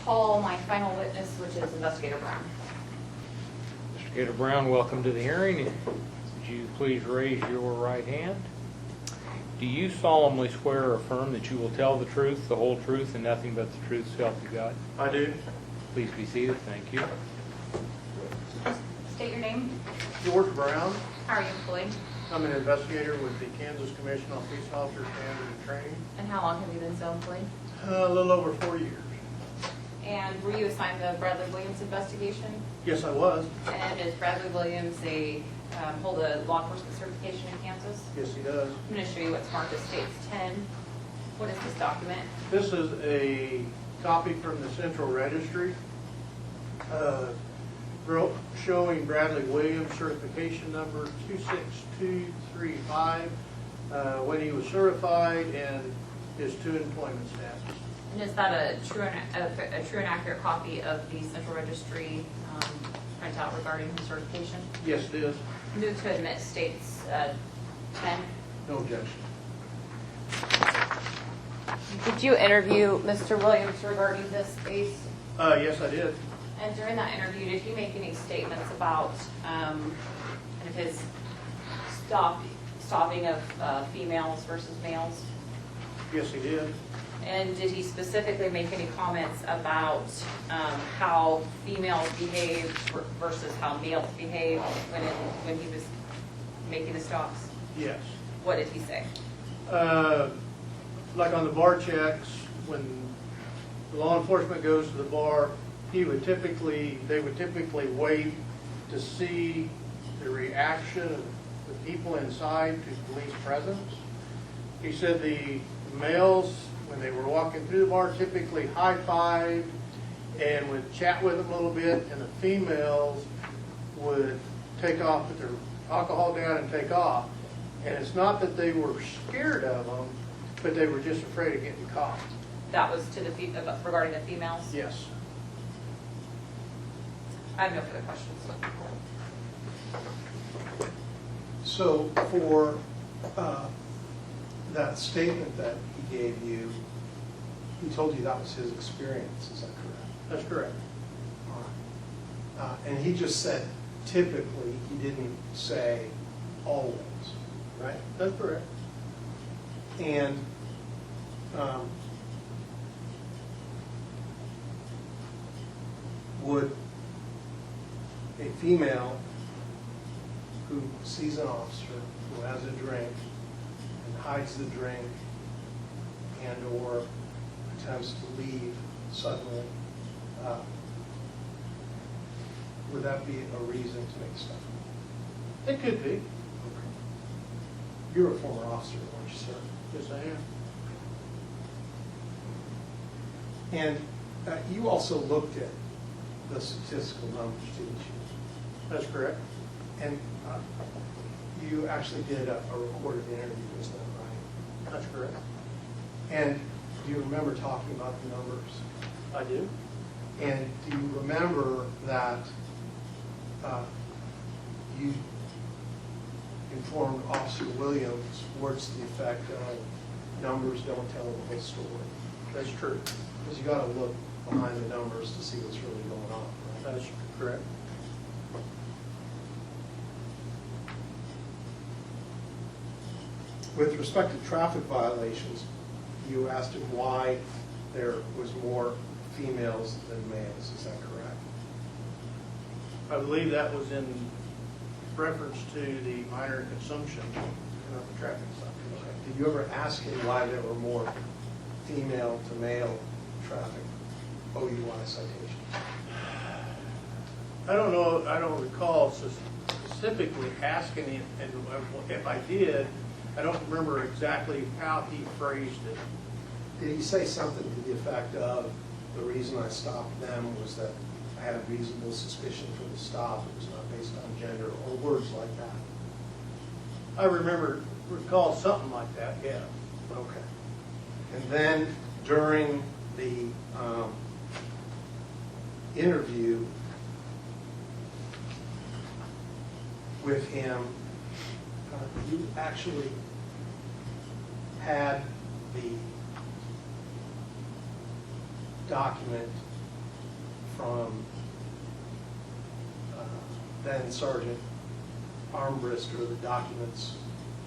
call my final witness, which is Investigator Brown. Investigator Brown, welcome to the hearing. Would you please raise your right hand? Do you solemnly swear or affirm that you will tell the truth, the whole truth, and nothing but the truth, so help you God? I do. Please be seated. Thank you. State your name. George Brown. How are you employed? I'm an investigator with the Kansas Commission on Police Officer Standard and Training. And how long have you been so employed? A little over 4 years. And were you assigned the Bradley Williams investigation? Yes, I was. And is Bradley Williams hold a law enforcement certification in Kansas? Yes, he does. I'm going to show you what's marked as States 10. What is this document? This is a copy from the Central Registry showing Bradley Williams certification number 26235 when he was certified and his 2 employment status. And is that a true and accurate copy of the Central Registry printout regarding his certification? Yes, it is. Move to admit States 10. No objection. Did you interview Mr. Williams regarding this case? Yes, I did. And during that interview, did he make any statements about kind of his stopping of females versus males? Yes, he did. And did he specifically make any comments about how females behaved versus how males behaved when he was making the stops? Yes. What did he say? Like on the bar checks, when law enforcement goes to the bar, they would typically wait to see the reaction of the people inside to police presence. He said the males, when they were walking through the bar, typically high-fived and would chat with them a little bit, and the females would take off, put their alcohol down and take off. And it's not that they were scared of them, but they were just afraid of getting caught. That was to regarding the females? Yes. I have no further questions. So for that statement that he gave you, he told you that was his experience, is that correct? That's correct. All right. And he just said typically, he didn't say always, right? That's correct. And would a female who sees an officer who has a drink and hides the drink and or attempts to leave suddenly, would that be a reason to make stuff? It could be. Okay. You're a former officer, weren't you, sir? Yes, I am. And you also looked at the statistical numbers, didn't you? That's correct. And you actually did a recorded interview, isn't that right? That's correct. And do you remember talking about the numbers? I do. And do you remember that you informed Officer Williams words to the effect of numbers don't tell the whole story? That's true. Because you got to look behind the numbers to see what's really going on, right? That's correct. With respect to traffic violations, you asked him why there was more females than males. Is that correct? I believe that was in reference to the minor consumption of the traffic stop. Did you ever ask him why there were more female to male traffic OUI citations? I don't know. I don't recall specifically asking him, and if I did, I don't remember exactly how he phrased it. Did he say something to the effect of, the reason I stopped them was that I had a reasonable suspicion for the stop, it was not based on gender, or words like that? I recall something like that, yeah. Okay. And then during the interview with him, you actually had the document from then Sergeant Armbrister the documents,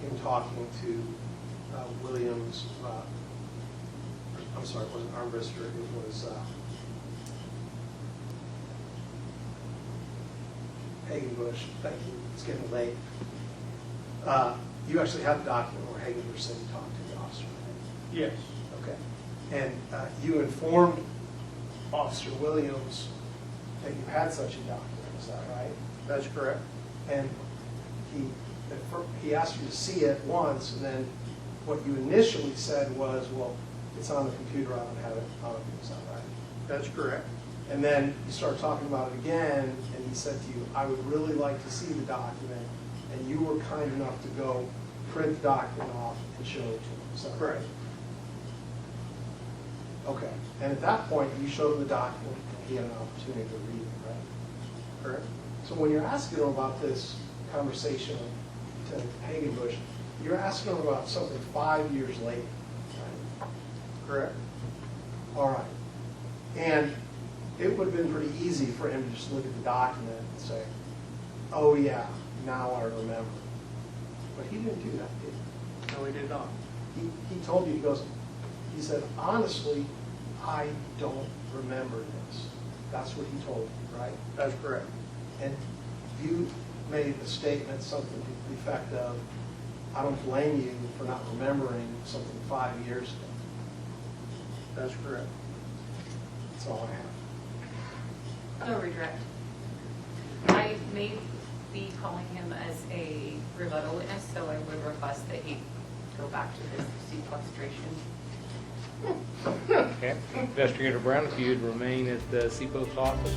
him talking to Williams, I'm sorry, it wasn't Armbrister, it was Hagenbush. Thank you, it's getting late. You actually have the document where Hagenbush said he talked to the officer, right? Yes. Okay. And you informed Officer Williams that you had such a document, is that right? That's correct. And he asked you to see it once, and then what you initially said was, well, it's on the computer, I don't have it on me, is that right? That's correct. And then you started talking about it again, and he said to you, I would really like to see the document, and you were kind enough to go print the document off and show it to him, is that right? Correct. Okay, and at that point, you showed him the document, and he had an opportunity to read it, right? Correct. So when you're asking him about this conversation with Lieutenant Hagenbush, you're asking him about something 5 years later, right? Correct. All right. And it would have been pretty easy for him to just look at the document and say, oh yeah, now I remember. But he didn't do that, did he? No, he did not. He told you, he said, honestly, I don't remember this. That's what he told you, right? That's correct. And you made a statement, something to the effect of, I don't blame you for not remembering something 5 years ago. That's correct. That's all I have. No regret. I may be calling him as a rebuttal witness, so I would request that he go back to his sequestration. Okay. Investigator Brown, if you'd remain at the CPost office.